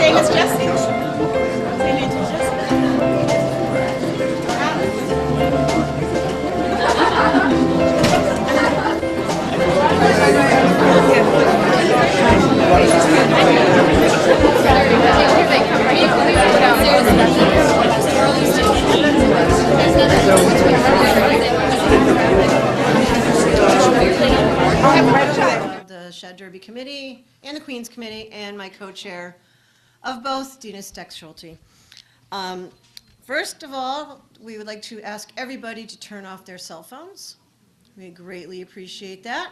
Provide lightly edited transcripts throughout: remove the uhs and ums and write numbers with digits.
Same as Jesse. Same age as Jesse. Of the Shad Derby Committee and the Queens Committee, and my co-chair of both, Dina Steck-Schulte. First of all, we would like to ask everybody to turn off their cell phones. We greatly appreciate that.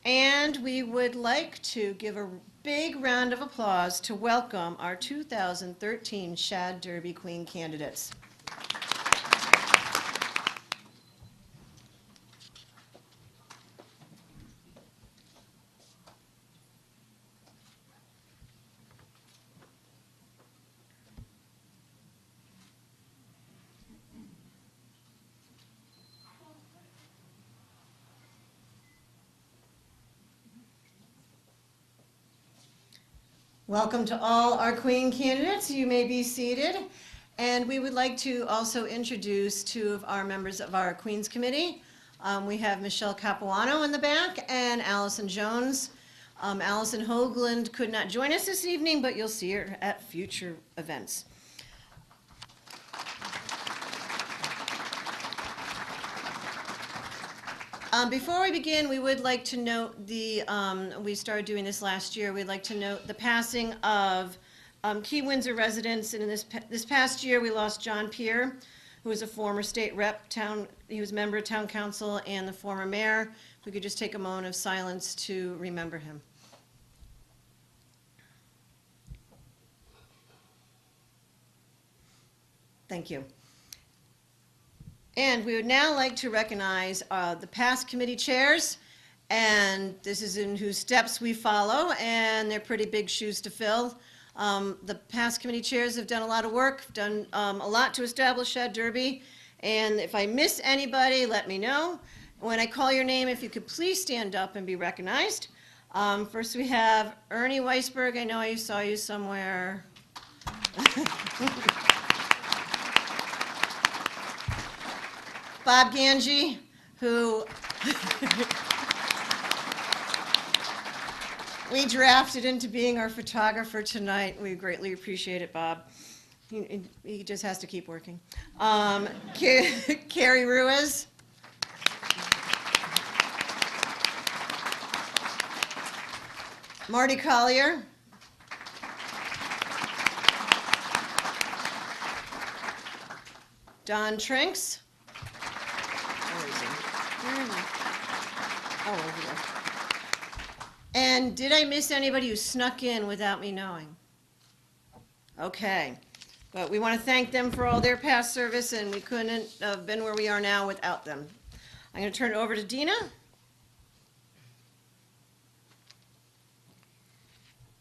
And we would like to give a big round of applause to welcome our 2013 Shad Derby Queen candidates. Welcome to all our Queen candidates. You may be seated. And we would like to also introduce two of our members of our Queens Committee. We have Michelle Capuano in the back and Allison Jones. Allison Hoagland could not join us this evening, but you'll see her at future events. Before we begin, we would like to note we started doing this last year, we'd like to note the passing of key Windsor residents. And in this past year, we lost John Peer, who was a former state rep, he was a member of town council and the former mayor. If we could just take a moment of silence to remember him. Thank you. And we would now like to recognize the past committee chairs, and this is in whose steps we follow, and they're pretty big shoes to fill. The past committee chairs have done a lot of work, done a lot to establish Shad Derby, and if I miss anybody, let me know. When I call your name, if you could please stand up and be recognized. First we have Ernie Weisberg. I know I saw you somewhere. Bob Ganji, who we drafted into being our photographer tonight. We greatly appreciate it, Bob. He just has to keep working. Carrie Ruiz. Marty Collier. Don Trinks. Oh, over there. And did I miss anybody who snuck in without me knowing? Okay. But we want to thank them for all their past service, and we couldn't have been where we are now without them. I'm going to turn it over to Dina.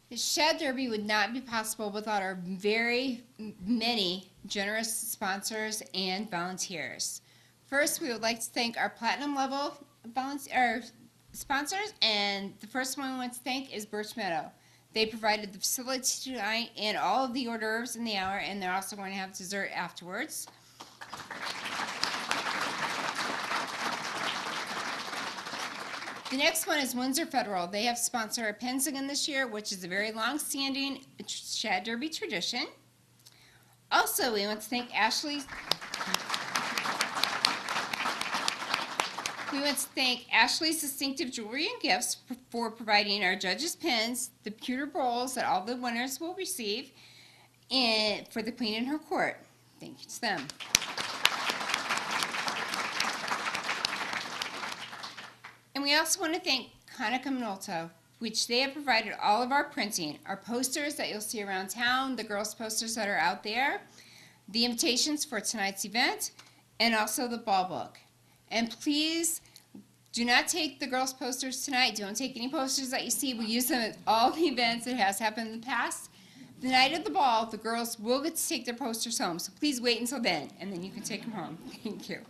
The Shad Derby would not be possible without our very many generous sponsors and volunteers. First, we would like to thank our platinum level sponsors, and the first one we want to thank is Birch Meadow. They provided the facility tonight and all of the hors d'oeuvres in the hour, and they're also going to have dessert afterwards. The next one is Windsor Federal. They have sponsored our Pensigan this year, which is a very long-standing Shad Derby tradition. Also, we want to thank Ashley's Distinctive Jewelry and Gifts for providing our judges' pins, the pewter bowls that all the winners will receive, and for the Queen and her court. Thank you to them. And we also want to thank Konica Minolta, which they have provided all of our printing, our posters that you'll see around town, the girls' posters that are out there, the invitations for tonight's event, and also the ball book. And please do not take the girls' posters tonight. Don't take any posters that you see. We use them at all the events. It has happened in the past. The night of the ball, the girls will get to take their posters home. So please wait until then, and then you can take them home. Thank you.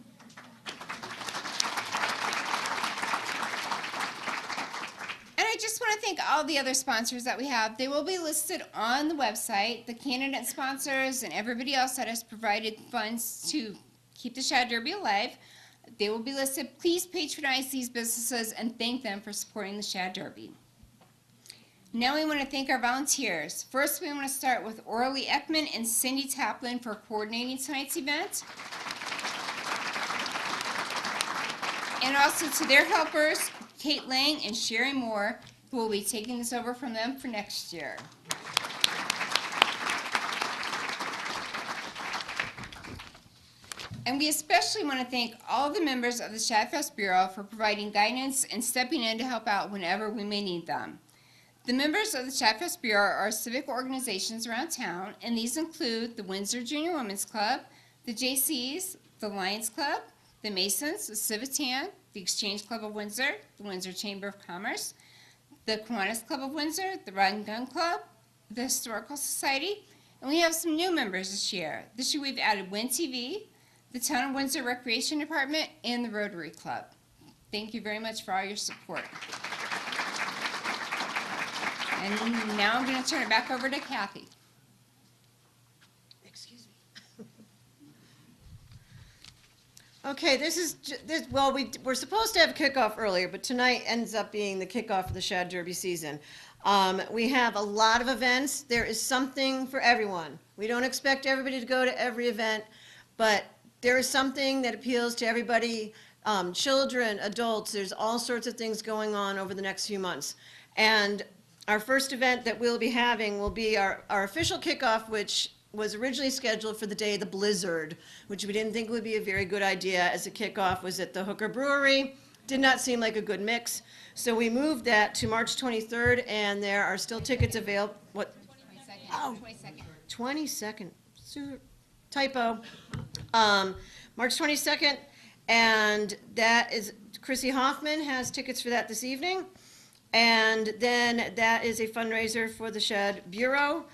And I just want to thank all the other sponsors that we have. They will be listed on the website, the candidate sponsors and everybody else that has provided funds to keep the Shad Derby alive. They will be listed. Please patronize these businesses and thank them for supporting the Shad Derby. Now we want to thank our volunteers. First, we want to start with Orly Ekman and Cindy Taplin for coordinating tonight's event. And also to their helpers, Kate Lang and Sherry Moore, who will be taking this over from them for next year. And we especially want to thank all the members of the Shadfest Bureau for providing guidance and stepping in to help out whenever we may need them. The members of the Shadfest Bureau are civic organizations around town, and these include the Windsor Junior Women's Club, the JCs, the Lions Club, the Masons, the Civitan, the Exchange Club of Windsor, the Windsor Chamber of Commerce, the Kiwanis Club of Windsor, the Rod and Gun Club, the Historical Society, and we have some new members this year. This year we've added Win TV, the Town of Windsor Recreation Department, and the Rotary Club. Thank you very much for all your support. And now I'm going to turn it back over to Kathy. Excuse me. Okay, well, we're supposed to have kickoff earlier, but tonight ends up being the kickoff of the Shad Derby season. We have a lot of events. There is something for everyone. We don't expect everybody to go to every event, but there is something that appeals to everybody, children, adults. There's all sorts of things going on over the next few months. And our first event that we'll be having will be our official kickoff, which was originally scheduled for the day of the blizzard, which we didn't think would be a very good idea as a kickoff, was at the Hooker Brewery. Did not seem like a good mix. So we moved that to March 23rd, and there are still tickets available. What? 22nd. Oh. 22nd. 22nd. Typo. March 22nd, and that is, Chrissy Hoffman has tickets for that this evening. And then that is a fundraiser for the Shad Bureau.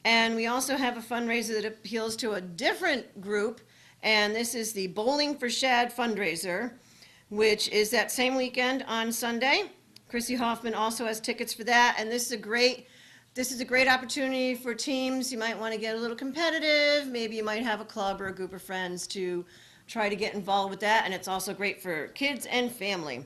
And we also have a fundraiser that appeals to a different group, and this is the Bowling for Shad fundraiser, which is that same weekend on Sunday. Chrissy Hoffman also has tickets for that, and this is a great opportunity for teams. You might want to get a little competitive. Maybe you might have a club or a group of friends to try to get involved with that, and it's also great for kids and family.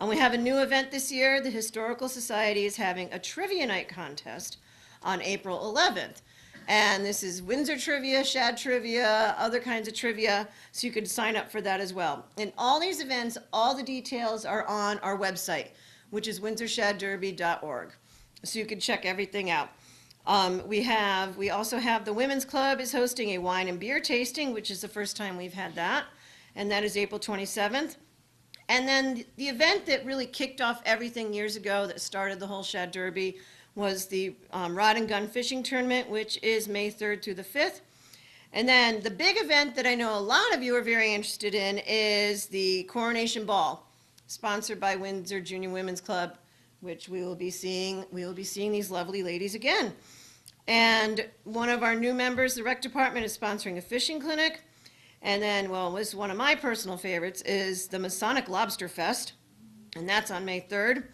And we have a new event this year. The Historical Society is having a trivia night contest on April 11th. And this is Windsor trivia, Shad trivia, other kinds of trivia, so you could sign up for that as well. And all these events, all the details are on our website, which is windsorshaddderby.org. So you can check everything out. We also have the Women's Club is hosting a wine and beer tasting, which is the first time we've had that, and that is April 27th. And then the event that really kicked off everything years ago that started the whole Shad Derby was the Rod and Gun Fishing Tournament, which is May 3rd through the 5th. And then the big event that I know a lot of you are very interested in is the Coronation Ball, sponsored by Windsor Junior Women's Club, which we will be seeing these lovely ladies again. And one of our new members, the rec department, is sponsoring a fishing clinic. And then, well, this is one of my personal favorites, is the Masonic Lobster Fest, and that's on May 3rd.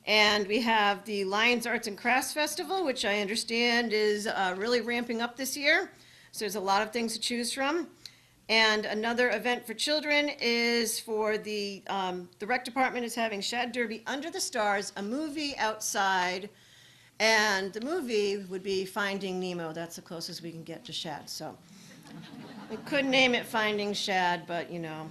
And we have the Lions Arts and Crafts Festival, which I understand is really ramping up this year. So there's a lot of things to choose from. And another event for children is for the rec department is having Shad Derby Under the Stars, a movie outside. And the movie would be Finding Nemo. That's the closest we can get to Shad. So we couldn't name it Finding Shad, but, you know,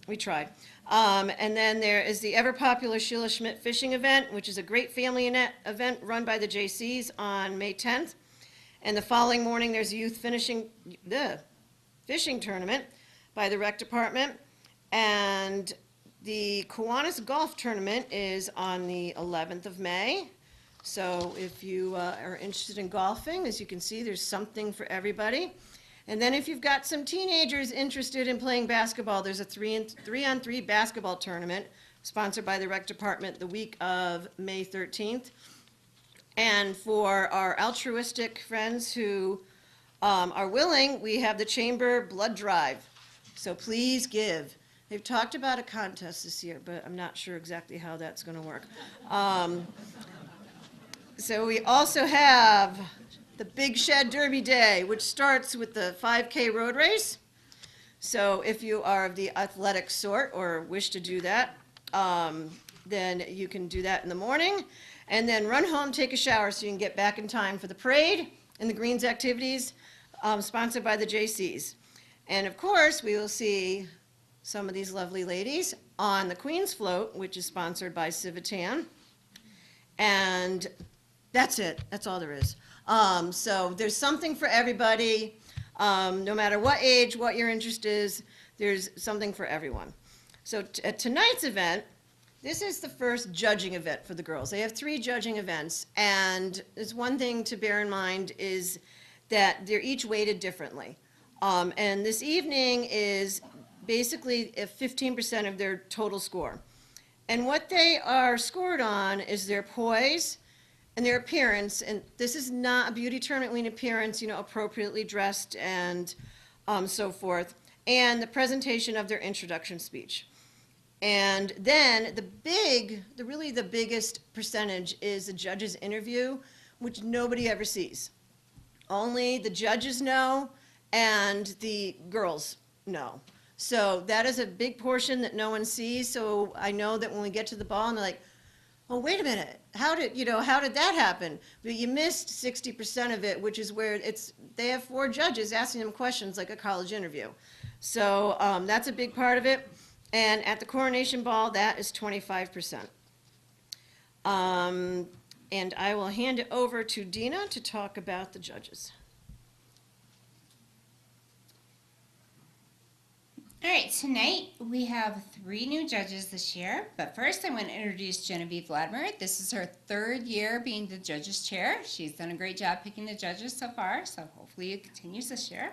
we tried. And then there is the ever-popular Sheila Schmidt fishing event, which is a great family event run by the JCs on May 10th. And the following morning, there's a youth fishing tournament by the rec department. And the Kiwanis Golf Tournament is on the 11th of May. So if you are interested in golfing, as you can see, there's something for everybody. And then if you've got some teenagers interested in playing basketball, there's a 3-on-3 basketball tournament sponsored by the rec department the week of May 13th. And for our altruistic friends who are willing, we have the Chamber Blood Drive. So please give. They've talked about a contest this year, but I'm not sure exactly how that's going to work. So we also have the Big Shed Derby Day, which starts with the 5K road race. So if you are of the athletic sort or wish to do that, then you can do that in the morning. And then run home, take a shower so you can get back in time for the parade and the Greens activities, sponsored by the J.C.'s. And of course, we will see some of these lovely ladies on the Queen's Float, which is sponsored by Civitan. And that's it. That's all there is. So there's something for everybody. No matter what age, what your interest is, there's something for everyone. So at tonight's event, this is the first judging event for the girls. They have 3 judging events, and there's one thing to bear in mind is that they're each weighted differently. And this evening is basically 15% of their total score. And what they are scored on is their poise and their appearance, and this is not a beauty tournament, we need appearance, appropriately dressed and so forth, and the presentation of their introduction speech. And then really the biggest percentage is the judge's interview, which nobody ever sees. Only the judges know and the girls know. So that is a big portion that no one sees. So I know that when we get to the ball and they're like, oh, wait a minute, how did that happen? But you missed 60% of it, which is where they have 4 judges asking them questions like a college interview. So that's a big part of it. And at the coronation ball, that is 25%. And I will hand it over to Dina to talk about the judges. All right, tonight we have 3 new judges this year, but first I want to introduce Genevieve Vladimir. This is her 3rd year being the judges chair. She's done a great job picking the judges so far, so hopefully it continues this year.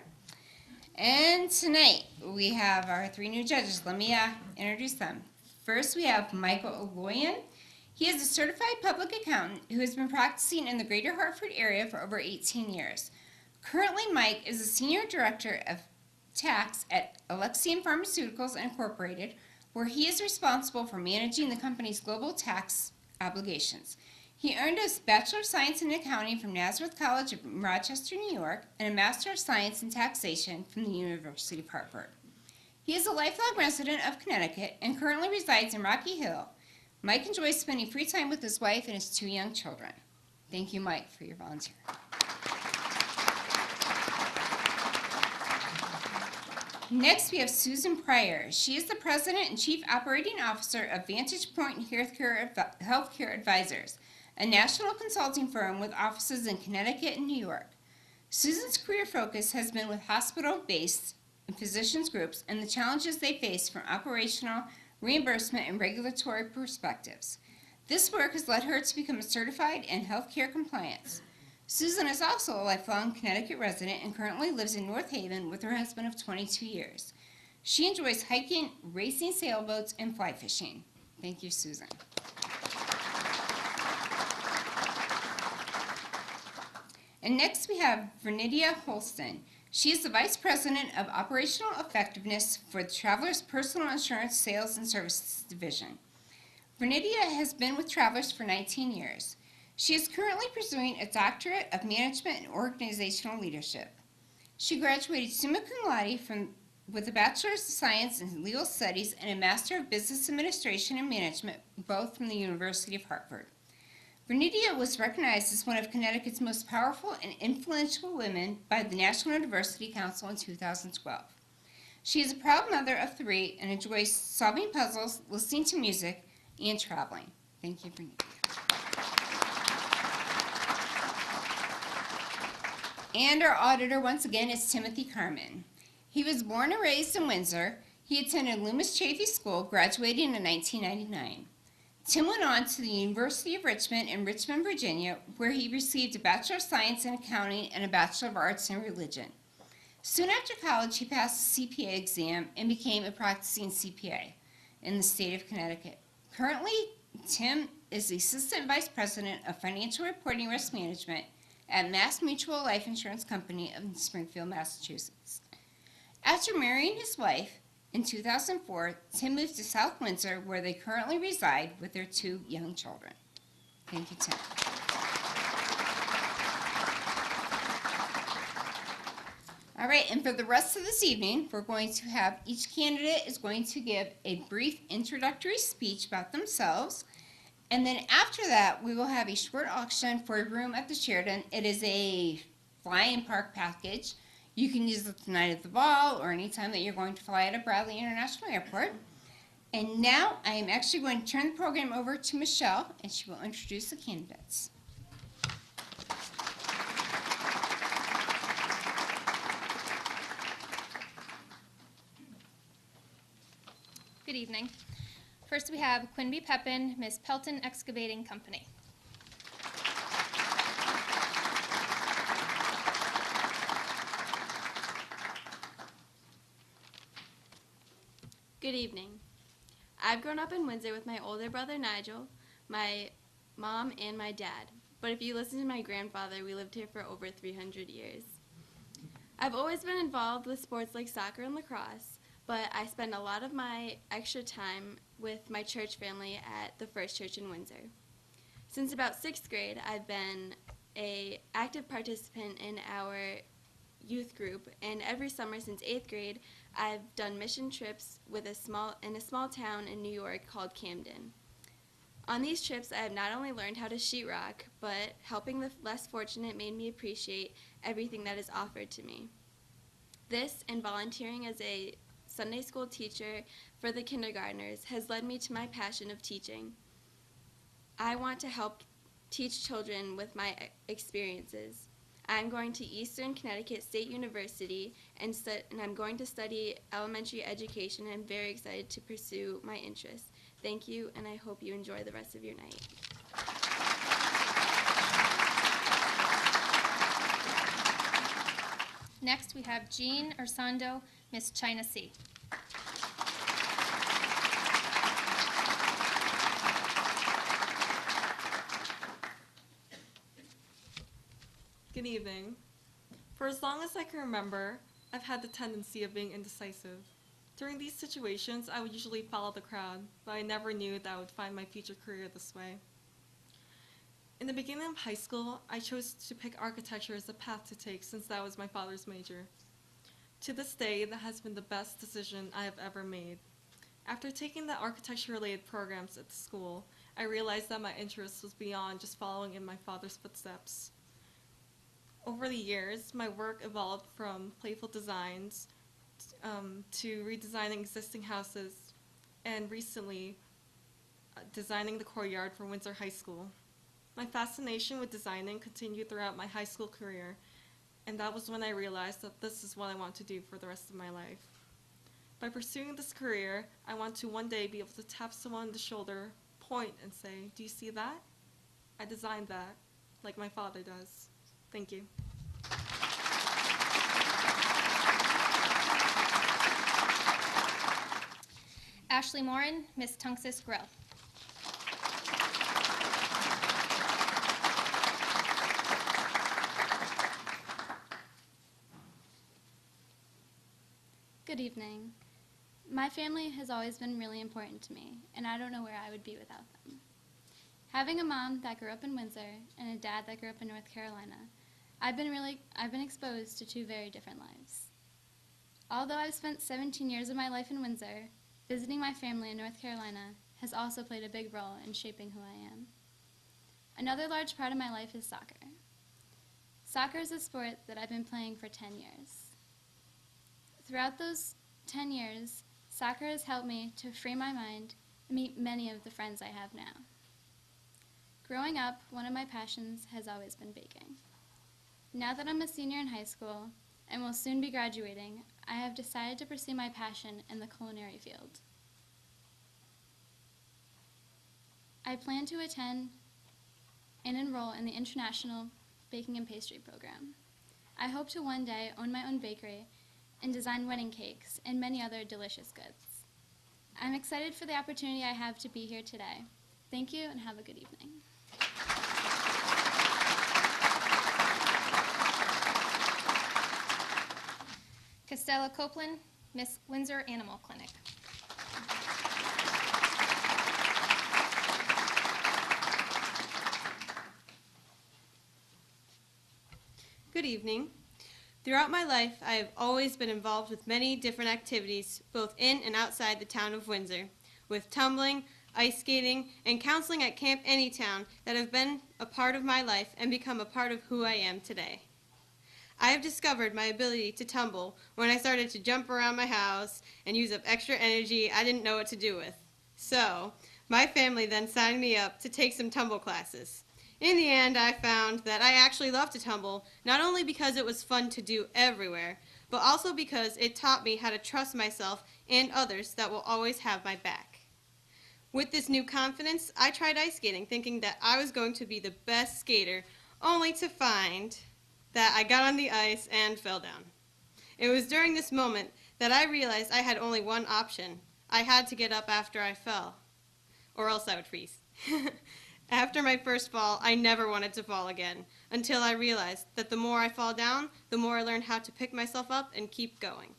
And tonight we have our 3 new judges. Let me introduce them. First we have Michael Oloyan. He is a certified public accountant who has been practicing in the greater Hartford area for over 18 years. Currently, Mike is a senior director of tax at Alexian Pharmaceuticals Incorporated, where he is responsible for managing the company's global tax obligations. He earned a Bachelor of Science in Accounting from Nazareth College of Rochester, New York, and a Master of Science in Taxation from the University of Hartford. He is a lifelong resident of Connecticut and currently resides in Rocky Hill. Mike enjoys spending free time with his wife and his 2 young children. Thank you, Mike, for your volunteer. Next, we have Susan Pryor. She is the President and Chief Operating Officer of Vantage Point Healthcare Advisors, a national consulting firm with offices in Connecticut and New York. Susan's career focus has been with hospital-based physicians groups and the challenges they face from operational, reimbursement, and regulatory perspectives. This work has led her to become certified in healthcare compliance. Susan is also a lifelong Connecticut resident and currently lives in North Haven with her husband of 22 years. She enjoys hiking, racing sailboats, and fly fishing. Thank you, Susan. And next we have Vernidia Holston. She is the Vice President of Operational Effectiveness for the Travelers Personal Insurance Sales and Services Division. Vernidia has been with Travelers for 19 years. She is currently pursuing a doctorate of management and organizational leadership. She graduated summa cum laude with a Bachelor's of Science in Legal Studies and a Master of Business Administration and Management, both from the University of Hartford. Vernidia was recognized as one of Connecticut's most powerful and influential women by the National Diversity Council in 2012. She is a proud mother of 3 and enjoys solving puzzles, listening to music, and traveling. Thank you, Vernidia. And our auditor, once again, is Timothy Carmen. He was born and raised in Windsor. He attended Loomis Chaffee School, graduating in 1999. Tim went on to the University of Richmond in Richmond, Virginia, where he received a Bachelor of Science in Accounting and a Bachelor of Arts in Religion. Soon after college, he passed the CPA exam and became a practicing CPA in the state of Connecticut. Currently, Tim is the Assistant Vice President of Financial Reporting Risk Management at Mass Mutual Life Insurance Company of Springfield, Massachusetts. After marrying his wife in 2004, Tim moved to South Windsor, where they currently reside with their 2 young children. Thank you, Tim. right, and for the rest of this evening, we're going to have each candidate is going to give a brief introductory speech about themselves. And then after that, we will have a short auction for a room at the Sheridan. It is a fly-in park package. You can use it the night of the ball or anytime that you're going to fly out of Bradley International Airport. And now I am actually going to turn the program over to Michelle, and she will introduce the candidates. Good evening. First we have Quinby Pepin, Miss Pelton Excavating Company. Good evening. I've grown up in Windsor with my older brother Nigel, my mom, and my dad. But if you listen to my grandfather, we lived here for over 300 years. I've always been involved with sports like soccer and lacrosse, but I spend a lot of my extra time with my church family at the First Church in Windsor. Since about 6th grade, I've been an active participant in our youth group, and every summer since 8th grade, I've done mission trips in a small town in New York called Camden. On these trips, I have not only learned how to sheetrock, but helping the less fortunate made me appreciate everything that is offered to me. This and volunteering as a Sunday school teacher for the kindergartners has led me to my passion of teaching. I want to help teach children with my experiences. I'm going to Eastern Connecticut State University and I'm going to study elementary education. I'm very excited to pursue my interests. Thank you, and I hope you enjoy the rest of your night. Next we have Jean Ursando, Miss China Sea. Good evening. For as long as I can remember, I've had the tendency of being indecisive. During these situations, I would usually follow the crowd, but I never knew that I would find my future career this way. In the beginning of high school, I chose to pick architecture as a path to take since that was my father's major. To this day, that has been the best decision I have ever made. After taking the architecture-related programs at the school, I realized that my interest was beyond just following in my father's footsteps. Over the years, my work evolved from playful designs to redesigning existing houses, and recently designing the courtyard for Windsor High School. My fascination with designing continued throughout my high school career, and that was when I realized that this is what I want to do for the rest of my life. By pursuing this career, I want to one day be able to tap someone on the shoulder, point, and say, "Do you see that? I designed that," like my father does. Thank you. Ashley Morin, Miss Tunxis Grill. Good evening. My family has always been really important to me, and I don't know where I would be without them. Having a mom that grew up in Windsor and a dad that grew up in North Carolina, I've been exposed to two very different lives. Although I've spent 17 years of my life in Windsor, visiting my family in North Carolina has also played a big role in shaping who I am. Another large part of my life is soccer. Soccer is a sport that I've been playing for 10 years. Throughout those 10 years, soccer has helped me to free my mind and meet many of the friends I have now. Growing up, one of my passions has always been baking. Now that I'm a senior in high school and will soon be graduating, I have decided to pursue my passion in the culinary field. I plan to attend and enroll in the International Baking and Pastry Program. I hope to one day own my own bakery and design wedding cakes and many other delicious goods. I'm excited for the opportunity I have to be here today. Thank you and have a good evening. Costello Copeland, Miss Windsor Animal Clinic. Good evening. Throughout my life, I have always been involved with many different activities, both in and outside the town of Windsor, with tumbling, ice skating, and counseling at Camp Anytown that have been a part of my life and become a part of who I am today. I have discovered my ability to tumble when I started to jump around my house and use up extra energy I didn't know what to do with. So, my family then signed me up to take some tumble classes. In the end, I found that I actually love to tumble, not only because it was fun to do everywhere, but also because it taught me how to trust myself and others that will always have my back. With this new confidence, I tried ice skating thinking that I was going to be the best skater, only to find that I got on the ice and fell down. It was during this moment that I realized I had only one option. I had to get up after I fell, or else I would freeze. After my first fall, I never wanted to fall again, until I realized that the more I fall down, the more I learned how to pick myself up and keep going.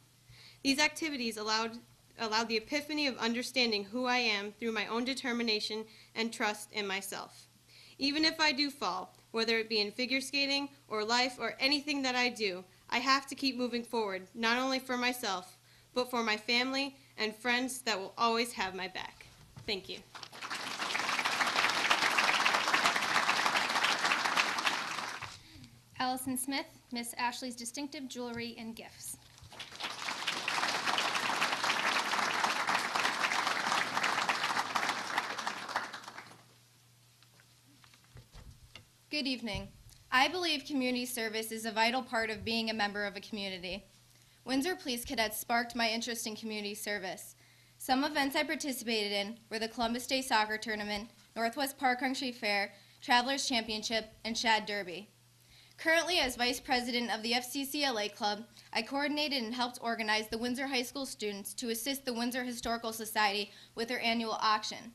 These activities allowed the epiphany of understanding who I am through my own determination and trust in myself. Even if I do fall, whether it be in figure skating or life or anything that I do, I have to keep moving forward, not only for myself, but for my family and friends that will always have my back. Thank you. Allison Smith, Miss Ashley's distinctive jewelry and gifts. Good evening. I believe community service is a vital part of being a member of a community. Windsor Police Cadets sparked my interest in community service. Some events I participated in were the Columbus Day Soccer Tournament, Northwest Park Country Fair, Travelers Championship, and Shad Derby. Currently, as Vice President of the FCCLA Club, I coordinated and helped organize the Windsor High School students to assist the Windsor Historical Society with their annual auction.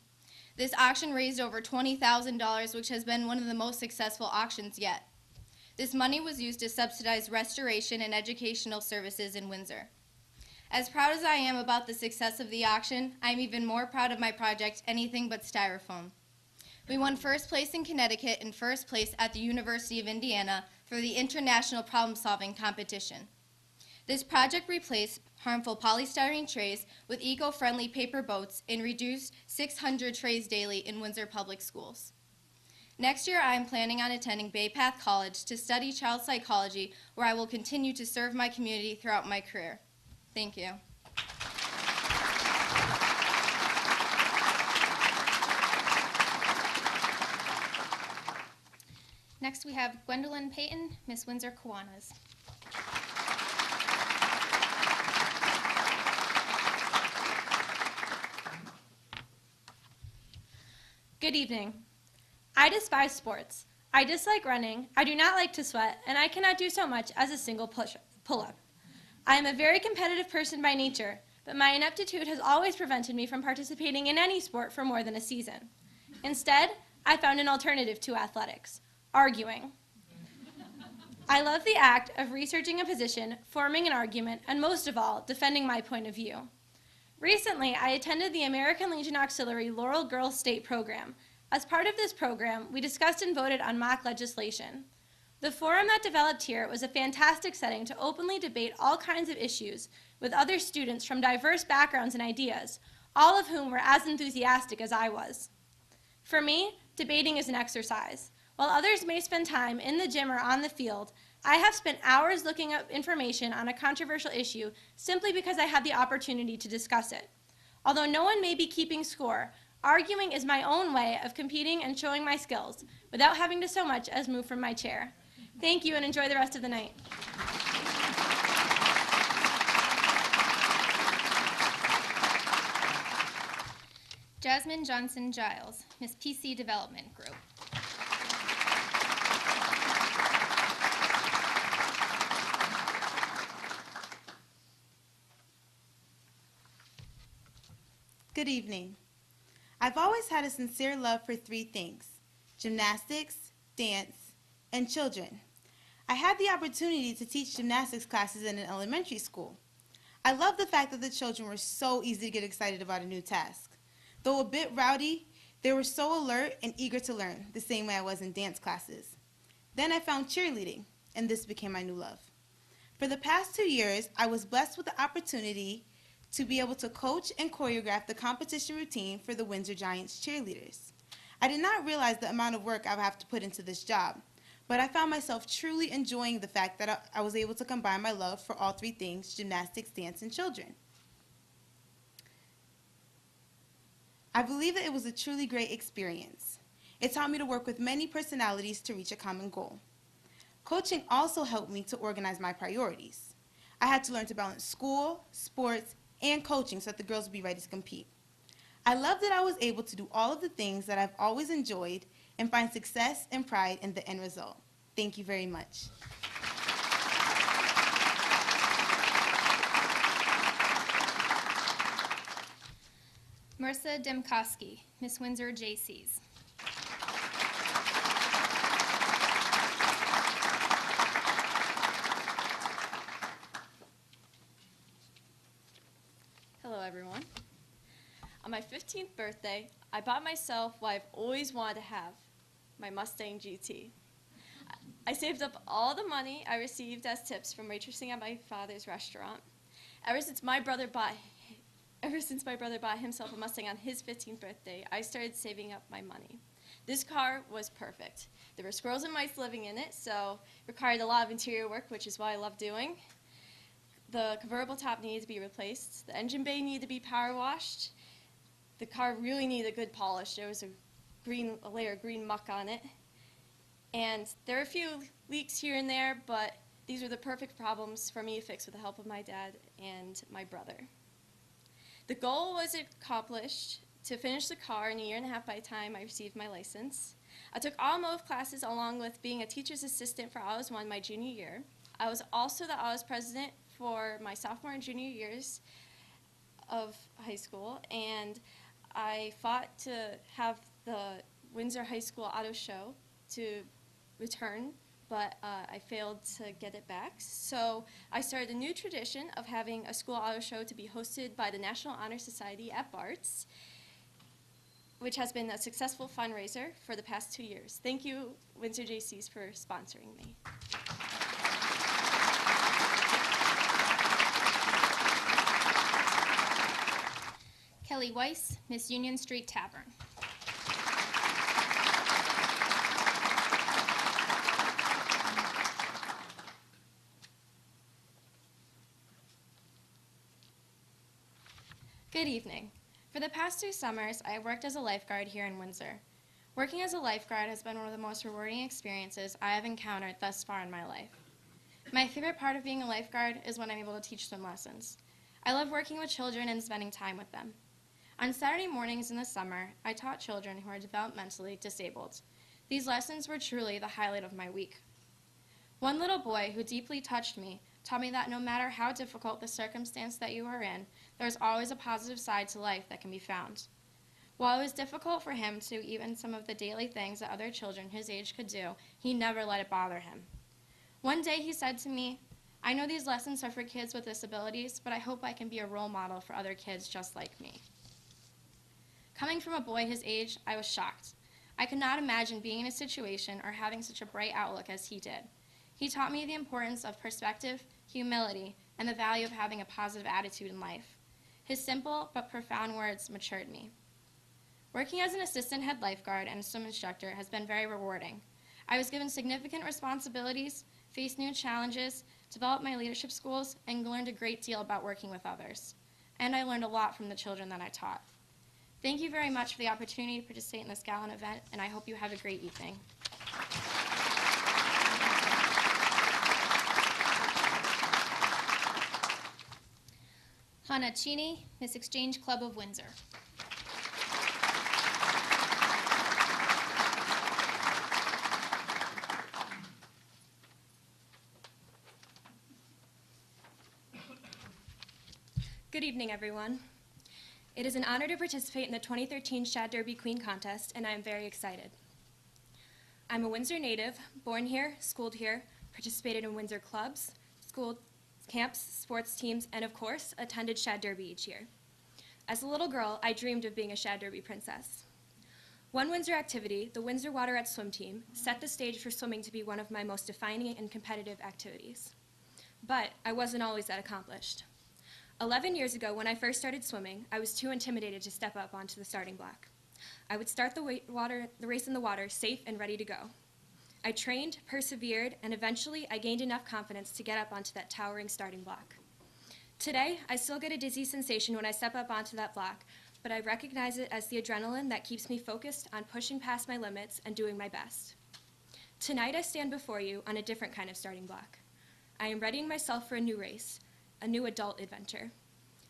This auction raised over $20,000, which has been one of the most successful auctions yet. This money was used to subsidize restoration and educational services in Windsor. As proud as I am about the success of the auction, I'm even more proud of my project, Anything But Styrofoam. We won first place in Connecticut and first place at the University of Indiana for the International Problem-Solving Competition. This project replaced harmful polystyrene trays with eco-friendly paper boats and reduced 600 trays daily in Windsor Public Schools. Next year, I am planning on attending Bay Path College to study child psychology, where I will continue to serve my community throughout my career. Thank you. Next, we have Gwendolyn Payton, Miss Windsor Kiwanis. Good evening. I despise sports. I dislike running, I do not like to sweat, and I cannot do so much as a single pull-up. I am a very competitive person by nature, but my ineptitude has always prevented me from participating in any sport for more than a season. Instead, I found an alternative to athletics: arguing. I love the act of researching a position, forming an argument, and most of all, defending my point of view. Recently, I attended the American Legion Auxiliary Laurel Girls State Program. As part of this program, we discussed and voted on mock legislation. The forum that developed here was a fantastic setting to openly debate all kinds of issues with other students from diverse backgrounds and ideas, all of whom were as enthusiastic as I was. For me, debating is an exercise. While others may spend time in the gym or on the field, I have spent hours looking up information on a controversial issue simply because I had the opportunity to discuss it. Although no one may be keeping score, arguing is my own way of competing and showing my skills without having to so much as move from my chair. Thank you and enjoy the rest of the night. Jasmine Johnson Giles, Miss PC Development Group. Good evening. I've always had a sincere love for three things: gymnastics, dance, and children. I had the opportunity to teach gymnastics classes in an elementary school. I love the fact that the children were so easy to get excited about a new task. Though a bit rowdy, they were so alert and eager to learn, the same way I was in dance classes. Then I found cheerleading, and this became my new love. For the past 2 years, I was blessed with the opportunity to be able to coach and choreograph the competition routine for the Windsor Giants cheerleaders. I did not realize the amount of work I would have to put into this job, but I found myself truly enjoying the fact that I was able to combine my love for all three things: gymnastics, dance, and children. I believe that it was a truly great experience. It taught me to work with many personalities to reach a common goal. Coaching also helped me to organize my priorities. I had to learn to balance school, sports, and coaching so that the girls would be ready to compete. I love that I was able to do all of the things that I've always enjoyed and find success and pride in the end result. Thank you very much. Marissa Demkoski, Miss Windsor JCs. Hello, everyone. On my 15th birthday, I bought myself what I've always wanted to have, my Mustang GT. I saved up all the money I received as tips from waitressing at my father's restaurant. Ever since my brother bought himself a Mustang on his 15th birthday, I started saving up my money. This car was perfect. There were squirrels and mice living in it, so it required a lot of interior work, which is what I love doing. The convertible top needed to be replaced. The engine bay needed to be power washed. The car really needed a good polish. There was a layer of green muck on it. And there were a few leaks here and there, but these were the perfect problems for me to fix with the help of my dad and my brother. The goal was accomplished to finish the car in a year and a half by the time I received my license. I took automotive classes along with being a teacher's assistant for Autos 1 my junior year. I was also the Autos president for my sophomore and junior years of high school, and I fought to have the Windsor High School Auto Show to return, but I failed to get it back. So I started a new tradition of having a school auto show to be hosted by the National Honor Society at Bart's, which has been a successful fundraiser for the past 2 years. Thank you, Windsor JCs, for sponsoring me. Kelly Weiss, Miss Union Street Tavern. Good evening. For the past 2 summers, I have worked as a lifeguard here in Windsor. Working as a lifeguard has been one of the most rewarding experiences I have encountered thus far in my life. My favorite part of being a lifeguard is when I'm able to teach swim lessons. I love working with children and spending time with them. On Saturday mornings in the summer, I taught children who are developmentally disabled. These lessons were truly the highlight of my week. One little boy who deeply touched me taught me that no matter how difficult the circumstance that you are in, there's always a positive side to life that can be found. While it was difficult for him to do even some of the daily things that other children his age could do, he never let it bother him. One day he said to me, "I know these lessons are for kids with disabilities, but I hope I can be a role model for other kids just like me." Coming from a boy his age, I was shocked. I could not imagine being in a situation or having such a bright outlook as he did. He taught me the importance of perspective, humility, and the value of having a positive attitude in life. His simple but profound words matured me. Working as an assistant head lifeguard and a swim instructor has been very rewarding. I was given significant responsibilities, faced new challenges, developed my leadership skills, and learned a great deal about working with others. And I learned a lot from the children that I taught. Thank you very much for the opportunity to participate in this Gala event, and I hope you have a great evening. Hannah Cheney, Miss Exchange Club of Windsor. Good evening, everyone. It is an honor to participate in the 2013 Shad Derby Queen Contest, and I am very excited. I'm a Windsor native, born here, schooled here, participated in Windsor clubs, school camps, sports teams, and of course, attended Shad Derby each year. As a little girl, I dreamed of being a Shad Derby princess. One Windsor activity, the Windsor Waterette swim team, set the stage for swimming to be one of my most defining and competitive activities. But I wasn't always that accomplished. 11 years ago, when I first started swimming, I was too intimidated to step up onto the starting block. I would start the race in the water safe and ready to go. I trained, persevered, and eventually I gained enough confidence to get up onto that towering starting block. Today, I still get a dizzy sensation when I step up onto that block, but I recognize it as the adrenaline that keeps me focused on pushing past my limits and doing my best. Tonight, I stand before you on a different kind of starting block. I am readying myself for a new race, a new adult adventure.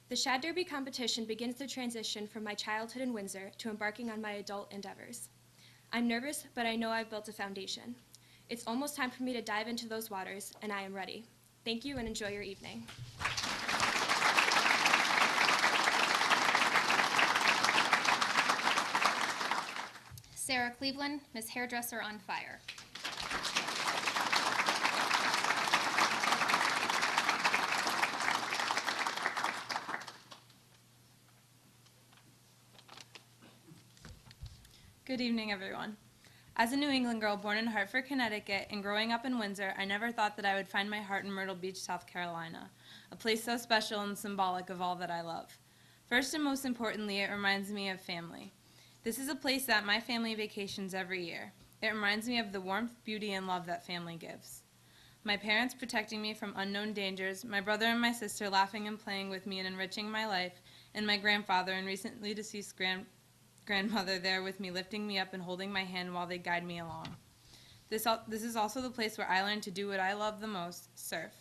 The Shad Derby competition begins the transition from my childhood in Windsor to embarking on my adult endeavors. I'm nervous, but I know I've built a foundation. It's almost time for me to dive into those waters, and I am ready. Thank you and enjoy your evening. Sarah Cleveland, Miss Hairdresser on Fire. Good evening, everyone. As a New England girl born in Hartford, Connecticut, and growing up in Windsor, I never thought that I would find my heart in Myrtle Beach, South Carolina, a place so special and symbolic of all that I love. First and most importantly, it reminds me of family. This is a place that my family vacations every year. It reminds me of the warmth, beauty, and love that family gives. My parents protecting me from unknown dangers, my brother and my sister laughing and playing with me and enriching my life, and my grandfather and recently deceased grandmother there with me, lifting me up and holding my hand while they guide me along. This is also the place where I learned to do what I love the most, surf.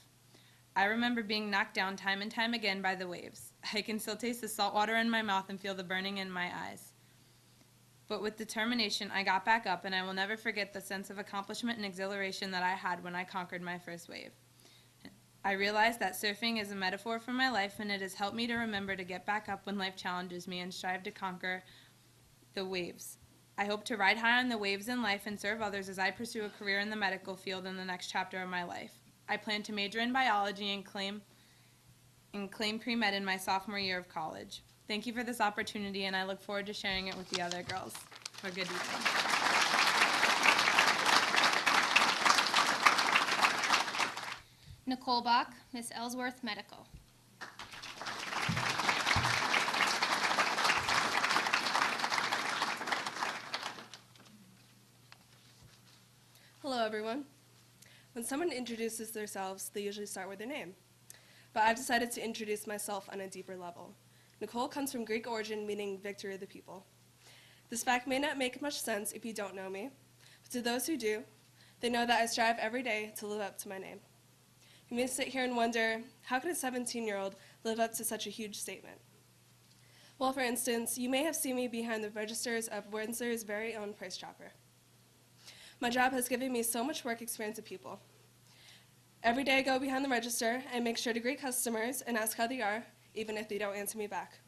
I remember being knocked down time and time again by the waves. I can still taste the salt water in my mouth and feel the burning in my eyes. But with determination, I got back up, and I will never forget the sense of accomplishment and exhilaration that I had when I conquered my first wave. I realized that surfing is a metaphor for my life, and it has helped me to remember to get back up when life challenges me and strive to conquer the waves. I hope to ride high on the waves in life and serve others as I pursue a career in the medical field in the next chapter of my life. I plan to major in biology and claim pre-med in my sophomore year of college. Thank you for this opportunity, and I look forward to sharing it with the other girls. Have a good evening. Nicole Bach, Miss Ellsworth Medical. Hello, everyone. When someone introduces themselves, they usually start with their name. But I've decided to introduce myself on a deeper level. Nicole comes from Greek origin, meaning victory of the people. This fact may not make much sense if you don't know me, but to those who do, they know that I strive every day to live up to my name. You may sit here and wonder, how could a 17-year-old live up to such a huge statement? Well, for instance, you may have seen me behind the registers of Windsor's very own Price Chopper. My job has given me so much work experience with people. Every day I go behind the register and make sure to greet customers and ask how they are, even if they don't answer me back.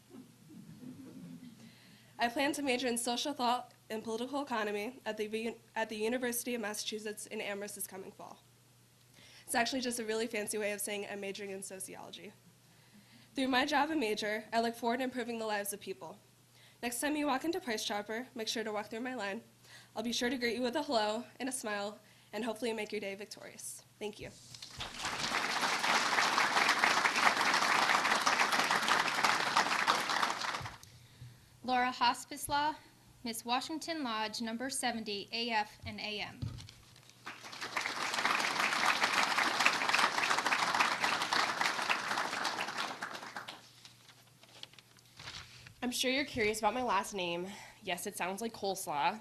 I plan to major in social thought and political economy at the University of Massachusetts in Amherst this coming fall. It's actually just a really fancy way of saying I'm majoring in sociology. Through my job and major, I look forward to improving the lives of people. Next time you walk into Price Chopper, make sure to walk through my line. I'll be sure to greet you with a hello and a smile, and hopefully make your day victorious. Thank you. Laura Hospice-Law, Miss Washington Lodge, number 70, AF and AM. I'm sure you're curious about my last name. Yes, it sounds like coleslaw.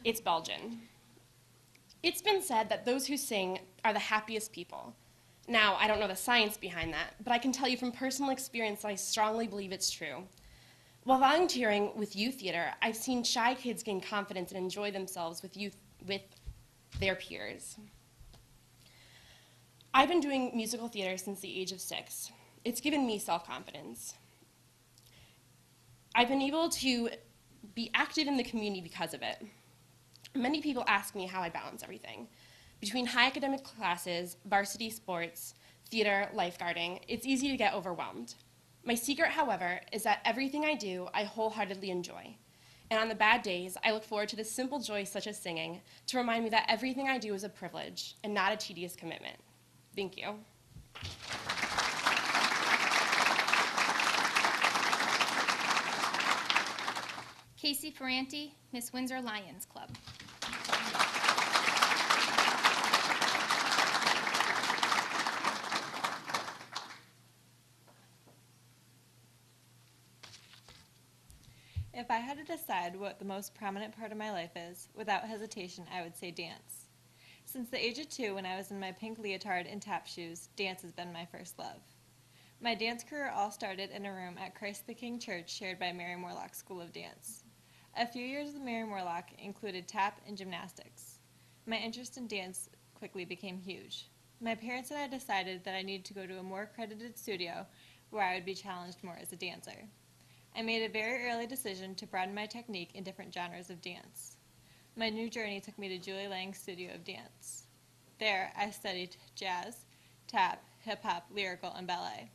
It's Belgian. It's been said that those who sing are the happiest people. Now, I don't know the science behind that, but I can tell you from personal experience I strongly believe it's true. While volunteering with youth theater, I've seen shy kids gain confidence and enjoy themselves with their peers. I've been doing musical theater since the age of 6. It's given me self-confidence. I've been able to be active in the community because of it. Many people ask me how I balance everything. Between high academic classes, varsity sports, theater, lifeguarding, it's easy to get overwhelmed. My secret, however, is that everything I do, I wholeheartedly enjoy. And on the bad days, I look forward to the simple joys such as singing to remind me that everything I do is a privilege and not a tedious commitment. Thank you. Casey Ferranti, Miss Windsor Lions Club. If I had to decide what the most prominent part of my life is, without hesitation, I would say dance. Since the age of 2, when I was in my pink leotard and tap shoes, dance has been my first love. My dance career all started in a room at Christ the King Church shared by Mary Morlock School of Dance. A few years with Mary Morlock included tap and gymnastics. My interest in dance quickly became huge. My parents and I decided that I needed to go to a more accredited studio where I would be challenged more as a dancer. I made a very early decision to broaden my technique in different genres of dance. My new journey took me to Julie Lang's studio of dance. There, I studied jazz, tap, hip-hop, lyrical, and ballet.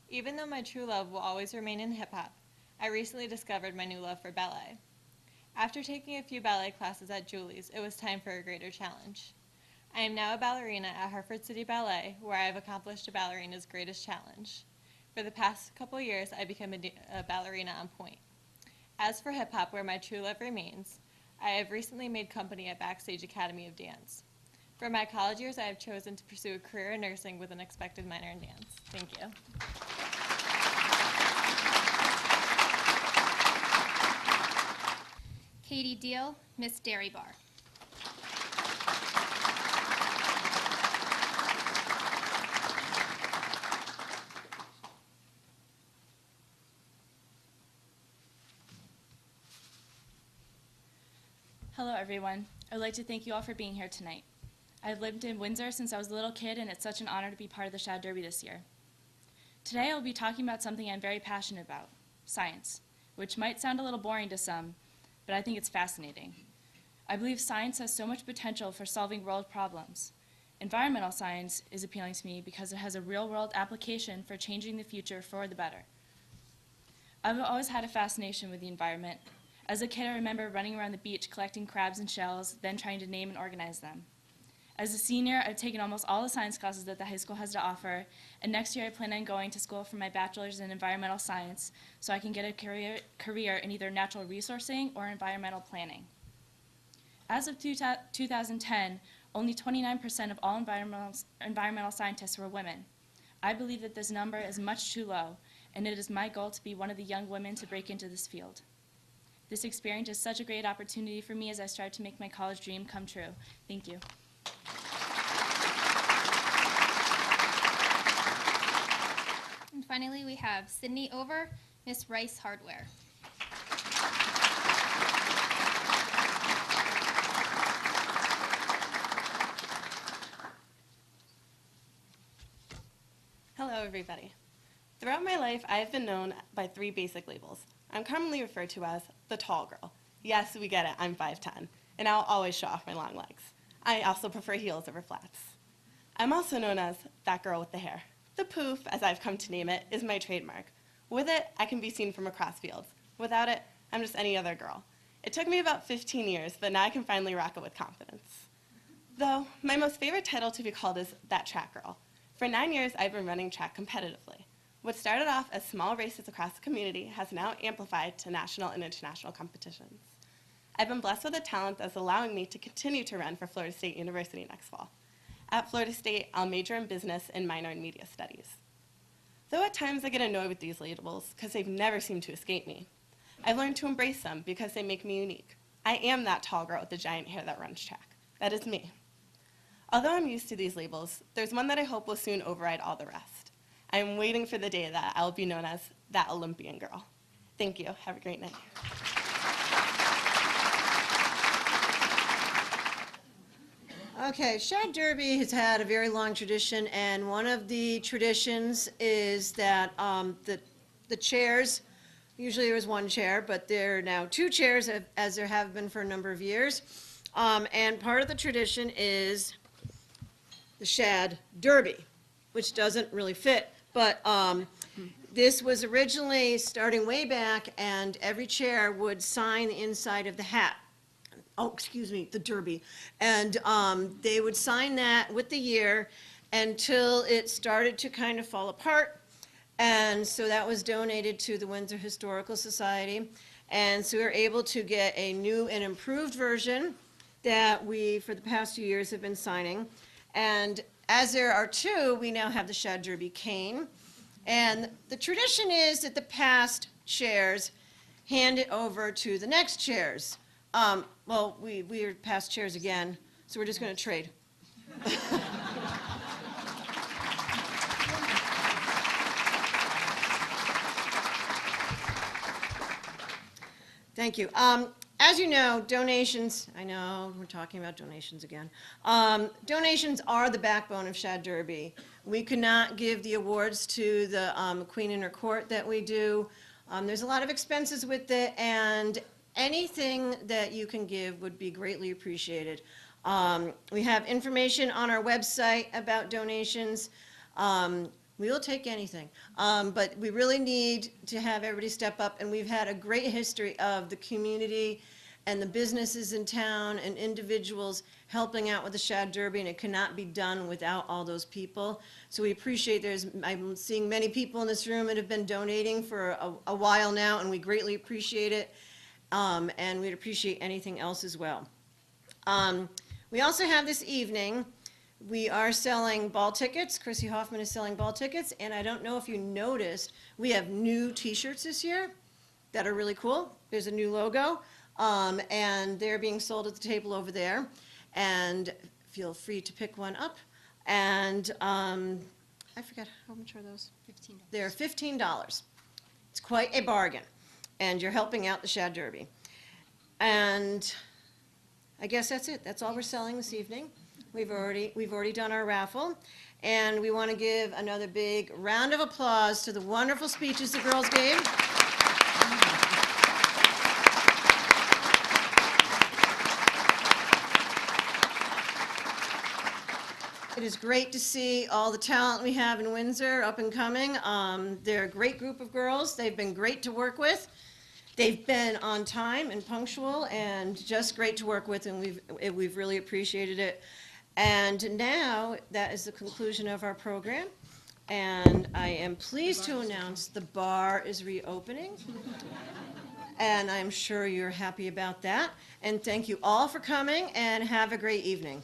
Even though my true love will always remain in hip-hop, I recently discovered my new love for ballet. After taking a few ballet classes at Julie's, it was time for a greater challenge. I am now a ballerina at Hartford City Ballet, where I have accomplished a ballerina's greatest challenge. For the past couple years, I became a ballerina on point. As for hip-hop, where my true love remains, I have recently made company at Backstage Academy of Dance. For my college years, I have chosen to pursue a career in nursing with an expected minor in dance. Thank you. Katie Deal, Miss Dairy Bar. Hello, everyone. I would like to thank you all for being here tonight. I've lived in Windsor since I was a little kid, and it's such an honor to be part of the Shad Derby this year. Today, I will be talking about something I'm very passionate about, science, which might sound a little boring to some, but I think it's fascinating. I believe science has so much potential for solving world problems. Environmental science is appealing to me because it has a real-world application for changing the future for the better. I've always had a fascination with the environment. As a kid, I remember running around the beach collecting crabs and shells, then trying to name and organize them. As a senior, I've taken almost all the science classes that the high school has to offer, and next year I plan on going to school for my bachelor's in environmental science so I can get a career in either natural resourcing or environmental planning. As of 2010, only 29% of all environmental scientists were women. I believe that this number is much too low, and it is my goal to be one of the young women to break into this field. This experience is such a great opportunity for me as I strive to make my college dream come true. Thank you. And finally, we have Sydney Over, Miss Rice Hardware. Hello, everybody. Throughout my life, I have been known by 3 basic labels. I'm commonly referred to as the tall girl. Yes, we get it, I'm 5'10", and I'll always show off my long legs. I also prefer heels over flats. I'm also known as that girl with the hair. The poof, as I've come to name it, is my trademark. With it, I can be seen from across fields. Without it, I'm just any other girl. It took me about 15 years, but now I can finally rock it with confidence. Though, my most favorite title to be called is that track girl. For 9 years, I've been running track competitively. What started off as small races across the community has now amplified to national and international competitions. I've been blessed with a talent that's allowing me to continue to run for Florida State University next fall. At Florida State, I'll major in business and minor in media studies. Though at times I get annoyed with these labels because they've never seemed to escape me, I've learned to embrace them because they make me unique. I am that tall girl with the giant hair that runs track. That is me. Although I'm used to these labels, there's one that I hope will soon override all the rest. I am waiting for the day that I'll be known as that Olympian girl. Thank you. Have a great night. Okay, Shad Derby has had a very long tradition, and one of the traditions is that the chairs, usually there was 1 chair, but there are now 2 chairs, as there have been for a number of years. And part of the tradition is the Shad Derby, which doesn't really fit, but this was originally starting way back, and every chair would sign the inside of the hat. Oh, excuse me, the derby. And they would sign that with the year until it started to kind of fall apart. And so that was donated to the Windsor Historical Society. And so we were able to get a new and improved version that we, for the past few years, have been signing. And as there are two, we now have the Shad Derby cane. And the tradition is that the past chairs hand it over to the next chairs. Well, we are past chairs again, so we're just going to trade. Thank you. As you know, donations, I know we're talking about donations again. Donations are the backbone of Shad Derby. We could not give the awards to the Queen in her court that we do. There's a lot of expenses with it, and anything that you can give would be greatly appreciated. We have information on our website about donations. We will take anything, but we really need to have everybody step up, and we've had a great history of the community and the businesses in town and individuals helping out with the Shad Derby, and it cannot be done without all those people. So we appreciate I'm seeing many people in this room that have been donating for a while now, and we greatly appreciate it, and we'd appreciate anything else as well. We also have this evening, we are selling ball tickets. Chrissy Hoffman is selling ball tickets, and I don't know if you noticed, we have new t-shirts this year that are really cool. There's a new logo, and they're being sold at the table over there, and feel free to pick one up. And I forgot, how much are those? $15. They're $15. It's quite a bargain, and you're helping out the Shad Derby. And I guess that's it. That's all we're selling this evening. We've already done our raffle, and we want to give another big round of applause to the wonderful speeches the girls gave. It is great to see all the talent we have in Windsor up and coming. They're a great group of girls. They've been great to work with. They've been on time and punctual and just great to work with, and we've really appreciated it. And now, that is the conclusion of our program, and I am pleased to announce the bar is reopening, and I'm sure you're happy about that. And thank you all for coming, and have a great evening.